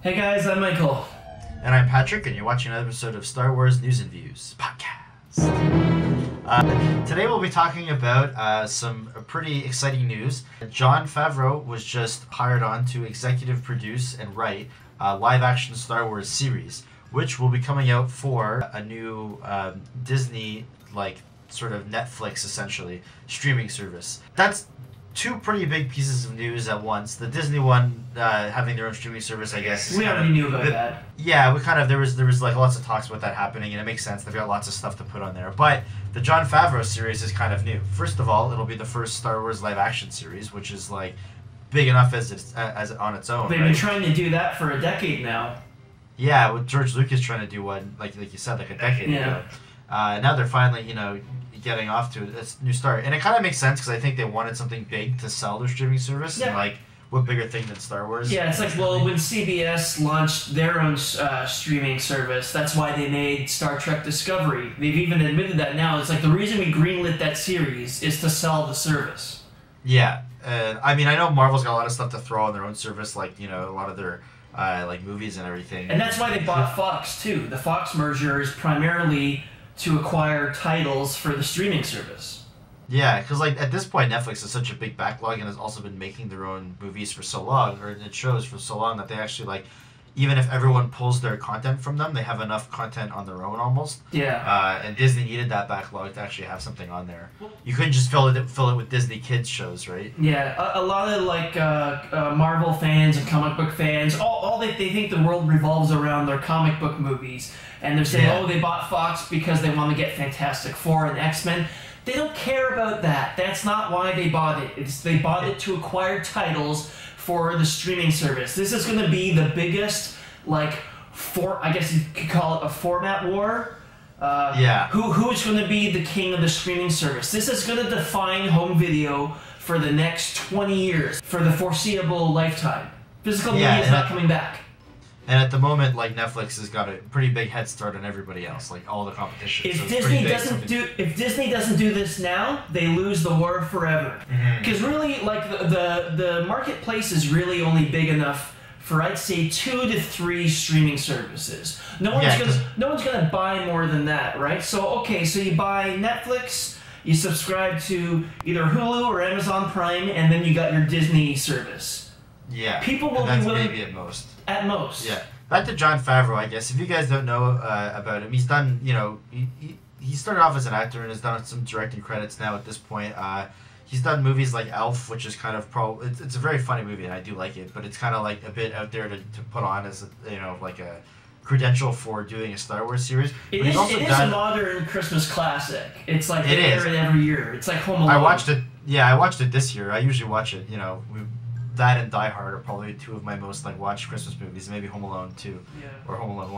Hey guys, I'm Michael. And I'm Patrick, and you're watching an episode of Star Wars News and Views podcast. Today we'll be talking about some pretty exciting news. Jon Favreau was just hired on to executive produce and write a live-action Star Wars series, which will be coming out for a new Disney, sort of Netflix, essentially, streaming service. That's two pretty big pieces of news at once. The Disney one having their own streaming service, I guess. We already knew about that. Yeah, there was lots of talks about that happening, and it makes sense. They've got lots of stuff to put on there. But the Jon Favreau series is kind of new. First of all, it'll be the first Star Wars live action series, which is big enough as on its own. They've been trying to do that for a decade now. Yeah, with George Lucas trying to do one, like you said, a decade ago. Now they're finally, getting off to a new start. And it kind of makes sense because I think they wanted something big to sell their streaming service. Yeah. And what bigger thing than Star Wars? Yeah, it's when CBS launched their own streaming service, that's why they made Star Trek Discovery. They've even admitted that now. It's the reason we greenlit that series is to sell the service. Yeah. I know Marvel's got a lot of stuff to throw on their own service, a lot of their movies and everything. And that's why they bought Fox, too. The Fox merger is primarily to acquire titles for the streaming service. Yeah, because at this point Netflix is such a big backlog and has also been making their own movies for so long, or it shows for so long, that they actually even if everyone pulls their content from them, they have enough content on their own almost. Yeah. And Disney needed that backlog to actually have something on there. You couldn't just fill it with Disney kids shows, right? Yeah, a lot of Marvel fans and comic book fans, all they think the world revolves around their comic book movies, and they're saying, they bought Fox because they want to get Fantastic Four and X-Men. They don't care about that. That's not why they bought it. They bought it to acquire titles for the streaming service. This is going to be the biggest, I guess you could call it a format war. Who's going to be the king of the streaming service? This is going to define home video for the next 20 years, for the foreseeable lifetime. Physical media is not coming back. And at the moment, Netflix has got a pretty big head start on everybody else, all the competition. If Disney doesn't do this now, they lose the war forever. Because really, the marketplace is really only big enough for, I'd say, 2 to 3 streaming services. No one's gonna buy more than that, right? So you buy Netflix, you subscribe to either Hulu or Amazon Prime, and then you got your Disney service. Yeah, people will be willing, maybe at most. At most. Yeah. Back to Jon Favreau, I guess. If you guys don't know about him, he's done, he started off as an actor and has done some directing credits now at this point. He's done movies like Elf, which is kind of it's a very funny movie and I do like it, but it's kind of a bit out there to put on as a credential for doing a Star Wars series. It is a modern Christmas classic. It's they air it every year. It's like Home Alone. I watched it. Yeah, I watched it this year. I usually watch it. That and Die Hard are probably two of my most watched Christmas movies. Maybe Home Alone 2 or Home Alone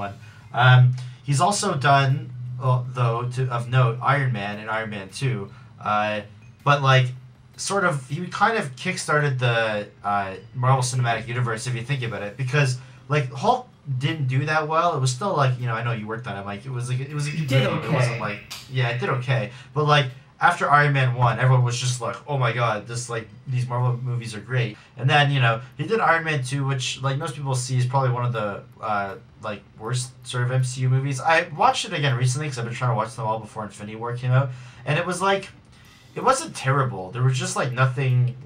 1. He's also done, of note, Iron Man and Iron Man 2. But he kind of kickstarted the Marvel Cinematic Universe if you think about it, because Hulk didn't do that well. It was still I know you worked on it, it was a good movie. Okay. It wasn't it did okay, but after Iron Man 1, everyone was just oh my god, these Marvel movies are great. And then, he did Iron Man 2, which, most people see is probably one of the, worst sort of MCU movies. I watched it again recently because I've been trying to watch them all before Infinity War came out. And it was, it wasn't terrible. There was just, nothing,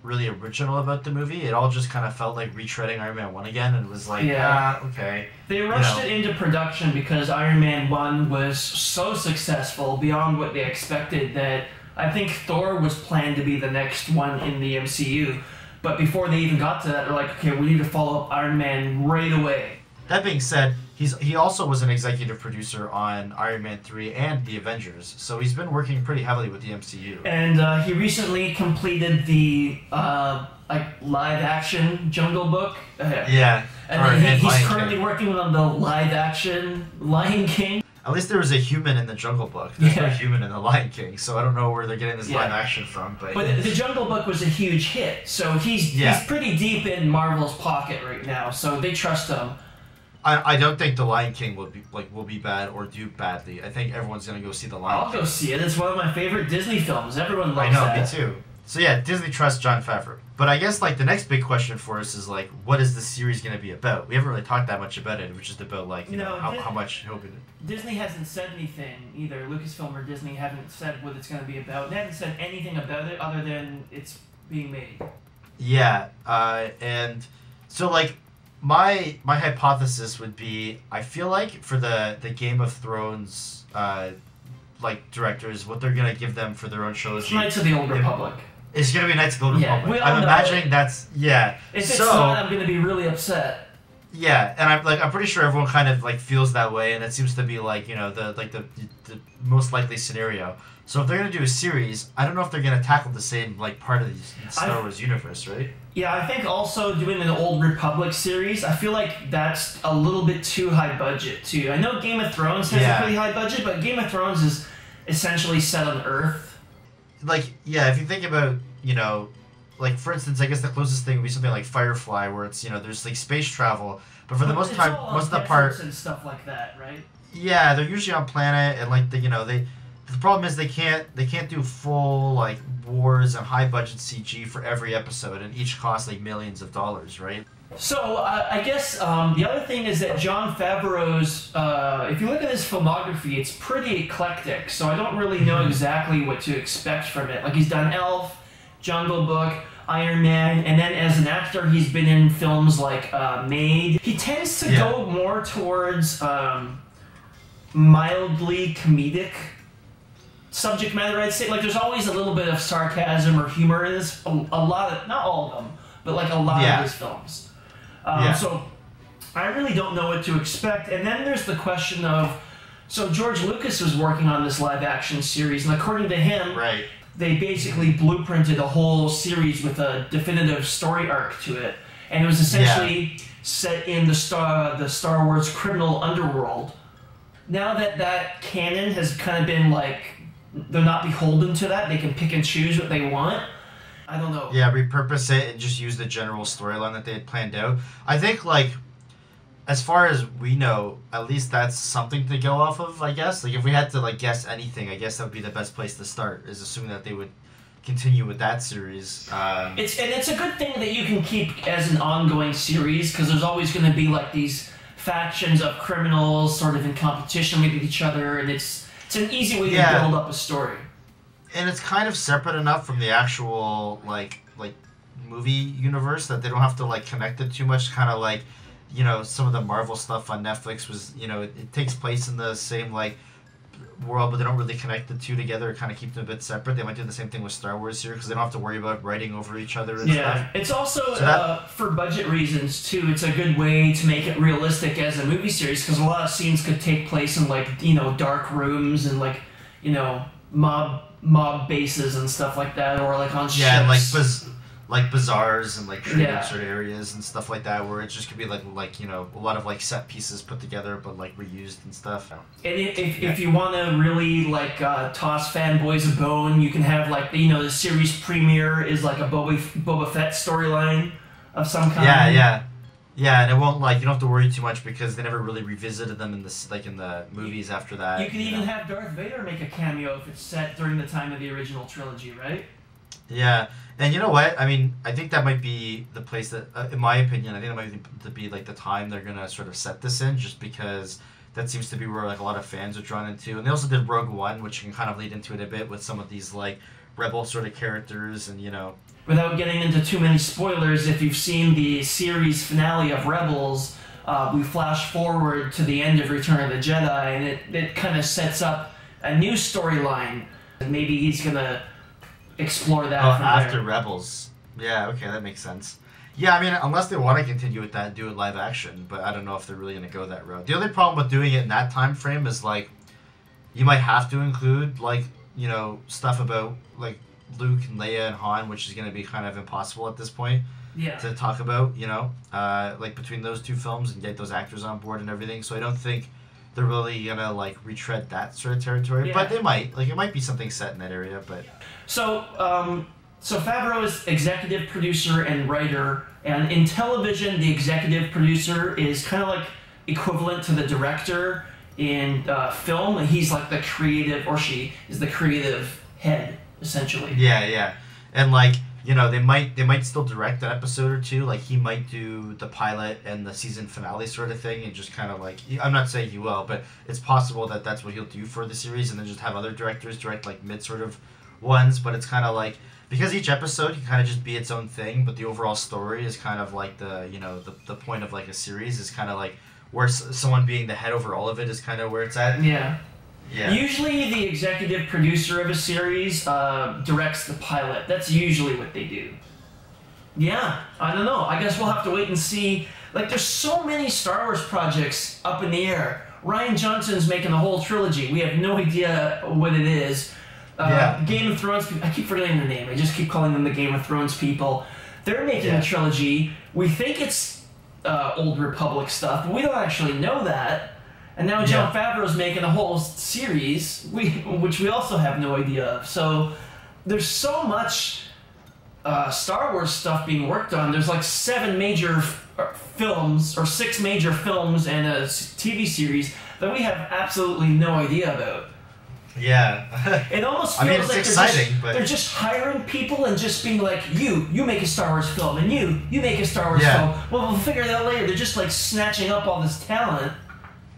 really original about the movie. It all just kind of felt like retreading Iron Man 1 again, and it was okay. They rushed it into production because Iron Man 1 was so successful beyond what they expected that I think Thor was planned to be the next one in the MCU. But before they even got to that, they're okay, we need to follow up Iron Man right away. That being said, he also was an executive producer on Iron Man 3 and The Avengers, so he's been working pretty heavily with the MCU. And he recently completed the live-action Jungle Book. And he's currently working on the live-action Lion King. At least there was a human in the Jungle Book. There's no human in the Lion King, so I don't know where they're getting this live action from. But the Jungle Book was a huge hit, so he's pretty deep in Marvel's pocket right now, so they trust him. I don't think The Lion King will be bad or do badly. I think everyone's gonna go see The Lion King. I'll go see it. It's one of my favorite Disney films. Everyone loves that. I know, me too. So yeah, Disney trusts Jon Favreau. But I guess like the next big question for us is like, what is the series going to be about? We haven't really talked that much about it. It was just about like how much hope it. Disney hasn't said anything either. Lucasfilm or Disney haven't said what it's going to be about. They haven't said anything about it other than it's being made. Yeah, and so like my hypothesis would be, I feel like for the Game of Thrones like directors, what they're gonna give them for their own trilogy, Knights of the Old Republic. It's gonna be Knights of the Old Republic. I'm imagining that's If it's not, I'm gonna be really upset. Yeah, and I'm pretty sure everyone kind of like feels that way, and it seems to be like the most likely scenario. So if they're gonna do a series, I don't know if they're gonna tackle the same like part of the Star Wars universe, right? Yeah, I think also doing an Old Republic series, I feel like that's a little bit too high budget too. I know Game of Thrones has a pretty high budget, but Game of Thrones is essentially set on Earth. Like, yeah, if you think about, like for instance, I guess the closest thing would be something like Firefly, where it's there's like space travel, but for the most part, most of the part and stuff like that, right? Yeah, they're usually on planet, and like the problem is they can't do full like wars and high budget CG for every episode, and each costs like millions of dollars, right? So I guess the other thing is that Jon Favreau's, if you look at his filmography, it's pretty eclectic. So I don't really know exactly what to expect from it. Like he's done Elf, Jungle Book, Iron Man, and then as an actor, he's been in films like Made. He tends to go more towards mildly comedic subject matter, I'd say. Like there's always a little bit of sarcasm or humor in this. A lot of, not all of them, but like a lot of his films. So I really don't know what to expect. And then there's the question of, so George Lucas was working on this live action series, and according to him, they basically blueprinted a whole series with a definitive story arc to it. And it was essentially set in the Star Wars criminal underworld. Now that canon has kind of been like, they're not beholden to that, they can pick and choose what they want. I don't know. Yeah, repurpose it and just use the general storyline that they had planned out. I think, like, as far as we know, at least that's something to go off of, I guess. Like, if we had to, like, guess anything, I guess that would be the best place to start, is assuming that they would continue with that series. It's a good thing that you can keep as an ongoing series, because there's always going to be, like, these factions of criminals sort of in competition with each other, and it's an easy way to build up a story. And it's kind of separate enough from the actual like movie universe that they don't have to like connect it too much. Kind of like some of the Marvel stuff on Netflix was it takes place in the same like world, but they don't really connect the two together. Kind of keep them a bit separate. They might do the same thing with Star Wars here because they don't have to worry about writing over each other and stuff. It's also for budget reasons too. It's a good way to make it realistic as a movie series because a lot of scenes could take place in like dark rooms and like mob bases and stuff like that, or like on ships. Yeah, and like bazaars and like trading sort of areas and stuff like that, where it just could be like a lot of like set pieces put together but like reused and stuff. And if you want to really like toss fanboys a bone, you can have like the series premiere is like a Boba Fett storyline of some kind. Yeah, and it won't you don't have to worry too much because they never really revisited them in the movies after that. You can even have Darth Vader make a cameo if it's set during the time of the original trilogy, right? Yeah, and you know what? I mean, I think that might be the place that, in my opinion, I think that might be like the time they're gonna sort of set this in, just because that seems to be where like a lot of fans are drawn into. And they also did Rogue One, which can kind of lead into it a bit with some of these like rebel sort of characters and Without getting into too many spoilers, if you've seen the series finale of Rebels, we flash forward to the end of Return of the Jedi, and it kind of sets up a new storyline. And maybe he's going to explore that from after there. Rebels. Yeah, okay, that makes sense. Yeah, I mean, unless they want to continue with that and do it live action, but I don't know if they're really going to go that route. The only problem with doing it in that time frame is, like, you might have to include, like, stuff about, like, Luke and Leia and Han, which is going to be kind of impossible at this point to talk about, like between those two films and get those actors on board and everything. So I don't think they're really going to like retread that sort of territory, but they might. Like it might be something set in that area, but... So Favreau is executive producer and writer, and in television, the executive producer is kind of like equivalent to the director in film. He's like the creative, or she is the creative head. Essentially. Yeah. And like, you know, they might still direct an episode or two. Like he might do the pilot and the season finale sort of thing, and just kind of like, I'm not saying he will, but it's possible that that's what he'll do for the series, and then just have other directors direct like mid sort of ones. But it's kind of like, because each episode can kind of just be its own thing, but the overall story is kind of like the point of like a series is kind of like where someone being the head over all of it is kind of where it's at. Yeah. Yeah. Usually the executive producer of a series directs the pilot. That's usually what they do. Yeah, I don't know. I guess we'll have to wait and see. Like, there's so many Star Wars projects up in the air. Rian Johnson's making a whole trilogy. We have no idea what it is. Game of Thrones, I keep forgetting the name. I just keep calling them the Game of Thrones people. They're making a trilogy. We think it's Old Republic stuff, but we don't actually know that. And now Jon Favreau's making a whole series, which we also have no idea of. So there's so much Star Wars stuff being worked on. There's like 7 major films, or 6 major films and a TV series that we have absolutely no idea about. Yeah. It almost feels it's like exciting, they're just hiring people and just being like, you make a Star Wars film, and you make a Star Wars film. Well, we'll figure it out later. They're just like snatching up all this talent.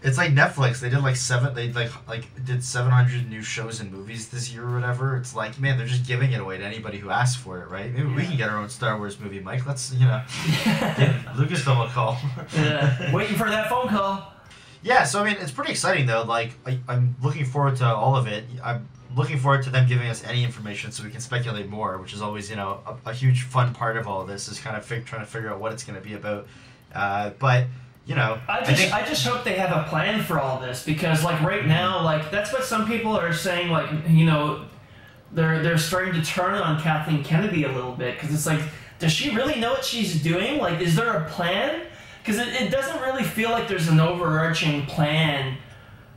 It's like Netflix. They did did 700 new shows and movies this year or whatever. It's like, man, they're just giving it away to anybody who asks for it, right? Maybe we can get our own Star Wars movie, Mike. Let's, give Lucasfilm a call. Waiting for that phone call. Yeah, so I mean, it's pretty exciting though. Like, I'm looking forward to all of it. I'm looking forward to them giving us any information so we can speculate more, which is always, a huge fun part of all of this is kind of trying to figure out what it's going to be about. But I just hope they have a plan for all this, because like right now, like that's what some people are saying, like, they're starting to turn on Kathleen Kennedy a little bit, because it's like, does she really know what she's doing? Like, is there a plan? Because it doesn't really feel like there's an overarching plan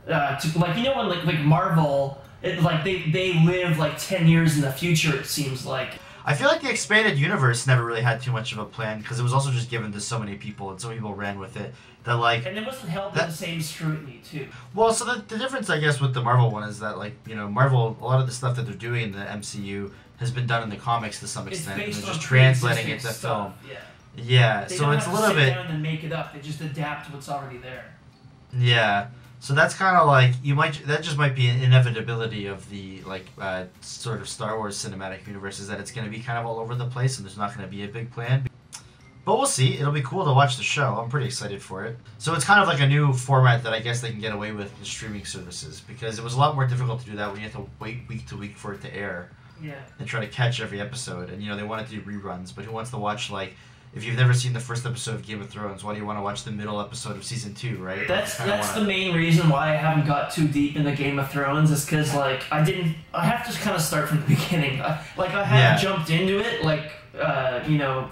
to, like, when like Marvel, they live like 10 years in the future, it seems like. I feel like the expanded universe never really had too much of a plan, because it was also just given to so many people, and so many people ran with it. That like, and it wasn't held in the same scrutiny too. Well, so the difference, I guess, with the Marvel one is that, like, Marvel, a lot of the stuff that they're doing in the MCU has been done in the comics to some extent, and they're just translating it to film. Yeah, they so it's a little bit. They don't have to sit down and make it up. They just adapt what's already there. Yeah. So that's kind of like, that just might be an inevitability of the, sort of Star Wars cinematic universe, is that it's going to be kind of all over the place and there's not going to be a big plan. But we'll see. It'll be cool to watch the show. I'm pretty excited for it. So it's kind of like a new format that I guess they can get away with in streaming services, because it was a lot more difficult to do that when you have to wait week to week for it to air. Yeah. And try to catch every episode. And, they want to do reruns, but who wants to watch, if you've never seen the first episode of Game of Thrones, why do you want to watch the middle episode of season 2, right? That's the main reason why I haven't got too deep into Game of Thrones, is because I have to kind of start from the beginning. I haven't jumped into it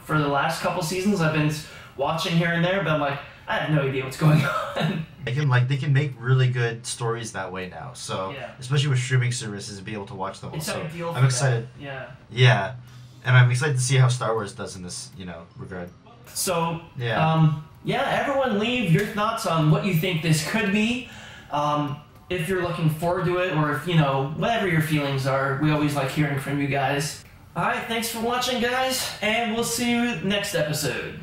for the last couple seasons. I've been watching here and there, but I'm like, I have no idea what's going on. They can make really good stories that way now. So especially with streaming services, to be able to watch them. It's ideal. I'm excited. That. Yeah. And I'm excited to see how Star Wars does in this, regard. So, everyone leave your thoughts on what you think this could be. If you're looking forward to it, or if, whatever your feelings are. We always like hearing from you guys. Alright, thanks for watching, guys, and we'll see you next episode.